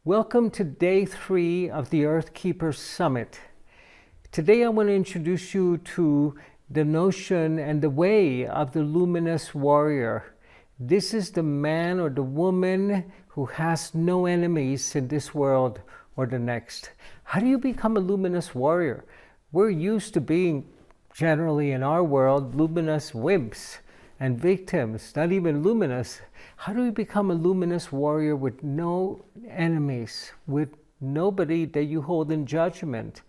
Welcome to day 3 of the Earth Keeper Summit. Today I want to introduce you to the notion and the way of the luminous warrior. This is the man or the woman who has no enemies in this world or the next. How do you become a luminous warrior? We're used to being, generally in our world, luminous wimps and victims, not even luminous. How do we become a luminous warrior with no enemies, with nobody that you hold in judgment,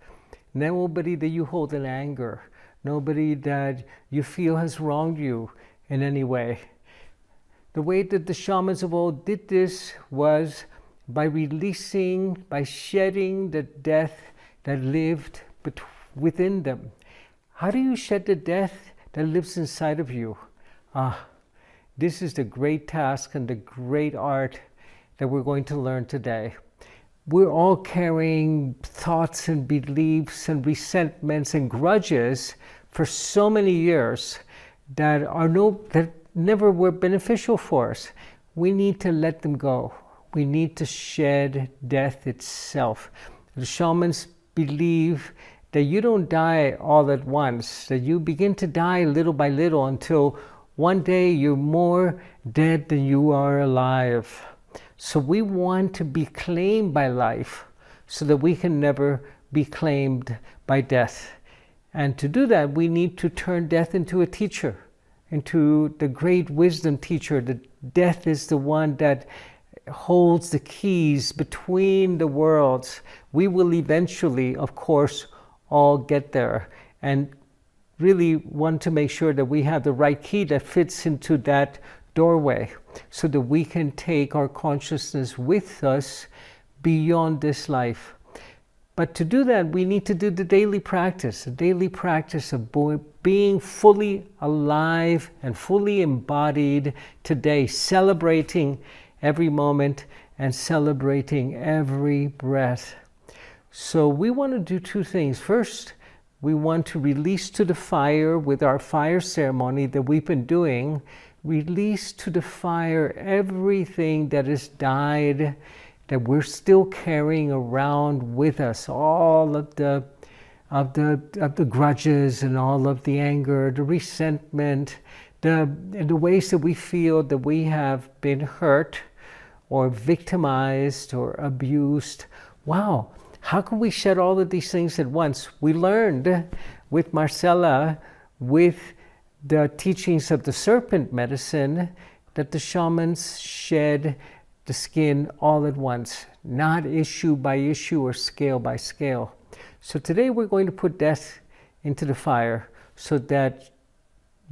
nobody that you hold in anger, nobody that you feel has wronged you in any way? The way that the shamans of old did this was by releasing, by shedding the death that lived within them. How do you shed the death that lives inside of you? This is the great task and the great art that we're going to learn today. We're all carrying thoughts and beliefs and resentments and grudges for so many years that never were beneficial for us. We need to let them go. We need to shed death itself. The shamans believe that you don't die all at once, that you begin to die little by little until one day you're more dead than you are alive. So we want to be claimed by life so that we can never be claimed by death. And to do that, we need to turn death into a teacher, into the great wisdom teacher. That death is the one that holds the keys between the worlds. We will eventually, of course, all get there, and really want to make sure that we have the right key that fits into that doorway so that we can take our consciousness with us beyond this life. But to do that, we need to do the daily practice of being fully alive and fully embodied today, celebrating every moment and celebrating every breath. So we want to do two things. First, we want to release to the fire with our fire ceremony that we've been doing. Release to the fire everything that has died, that we're still carrying around with us. All of the grudges and all of the anger, the resentment, the ways that we feel that we have been hurt or victimized or abused. Wow. How can we shed all of these things at once? We learned with Marcella, with the teachings of the serpent medicine, that the shamans shed the skin all at once, not issue by issue or scale by scale. So today we're going to put death into the fire so that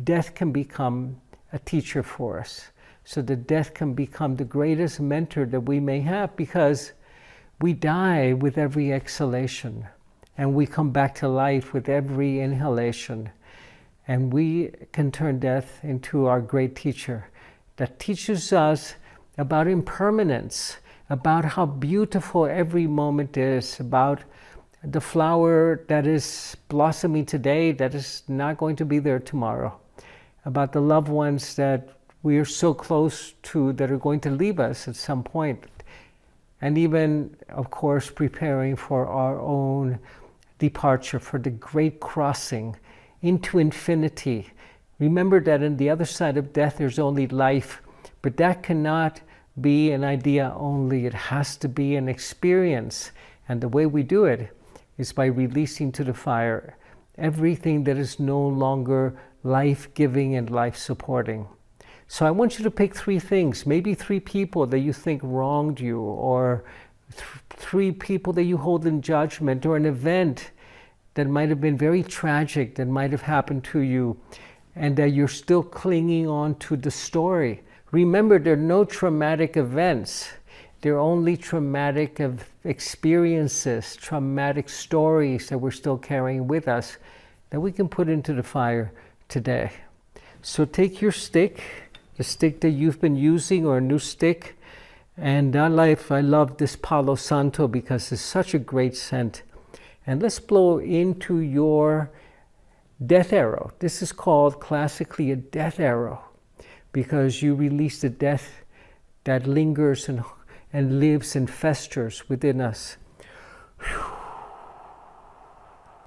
death can become a teacher for us, so that death can become the greatest mentor that we may have, because we die with every exhalation, and we come back to life with every inhalation. And we can turn death into our great teacher that teaches us about impermanence, about how beautiful every moment is, about the flower that is blossoming today that is not going to be there tomorrow, about the loved ones that we are so close to that are going to leave us at some point. And even, of course, preparing for our own departure, for the great crossing into infinity. Remember that on the other side of death, there's only life, but that cannot be an idea only. It has to be an experience. And the way we do it is by releasing to the fire everything that is no longer life-giving and life-supporting. So I want you to pick 3 things, maybe 3 people that you think wronged you, or 3 people that you hold in judgment, or an event that might have been very tragic, that might have happened to you, and that you're still clinging on to the story. Remember, there are no traumatic events. There are only traumatic experiences, traumatic stories that we're still carrying with us that we can put into the fire today. So take your stick, the stick that you've been using, or a new stick. And I love this Palo Santo because it's such a great scent. And let's blow into your death arrow. This is called classically a death arrow because you release the death that lingers and lives and festers within us.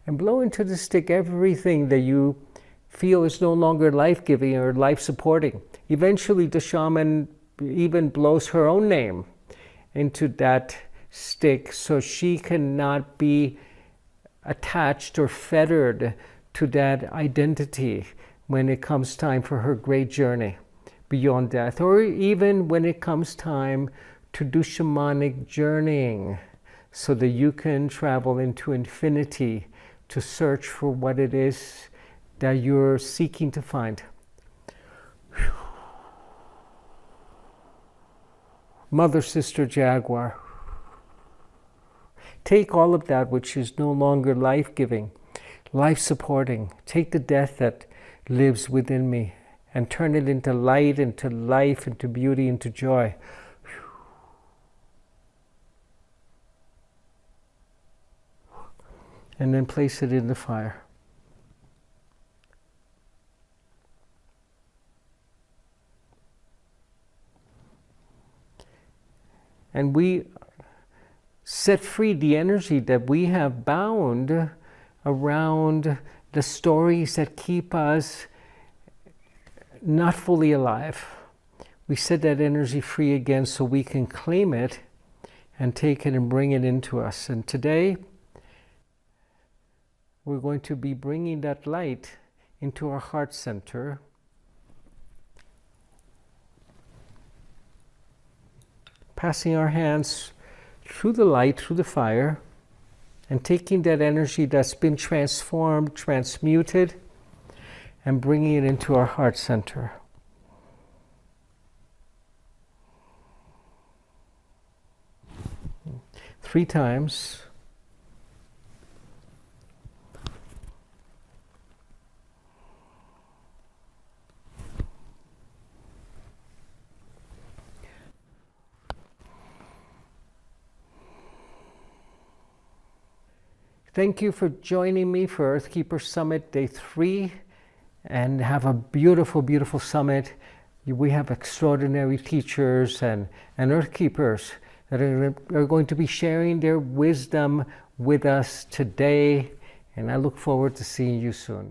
And blow into the stick everything that you feel is no longer life-giving or life-supporting. Eventually the shaman even blows her own name into that stick so she cannot be attached or fettered to that identity when it comes time for her great journey beyond death, or even when it comes time to do shamanic journeying so that you can travel into infinity to search for what it is that you're seeking to find. Mother, sister, jaguar. Take all of that which is no longer life-giving, life-supporting. Take the death that lives within me and turn it into light, into life, into beauty, into joy. And then place it in the fire. And we set free the energy that we have bound around the stories that keep us not fully alive. We set that energy free again so we can claim it and take it and bring it into us. And today, we're going to be bringing that light into our heart center. Passing our hands through the light, through the fire, and taking that energy that's been transformed, transmuted, and bringing it into our heart center. Three times. Thank you for joining me for Earthkeeper Summit Day 3, and have a beautiful, beautiful summit. We have extraordinary teachers and Earthkeepers that are going to be sharing their wisdom with us today, and I look forward to seeing you soon.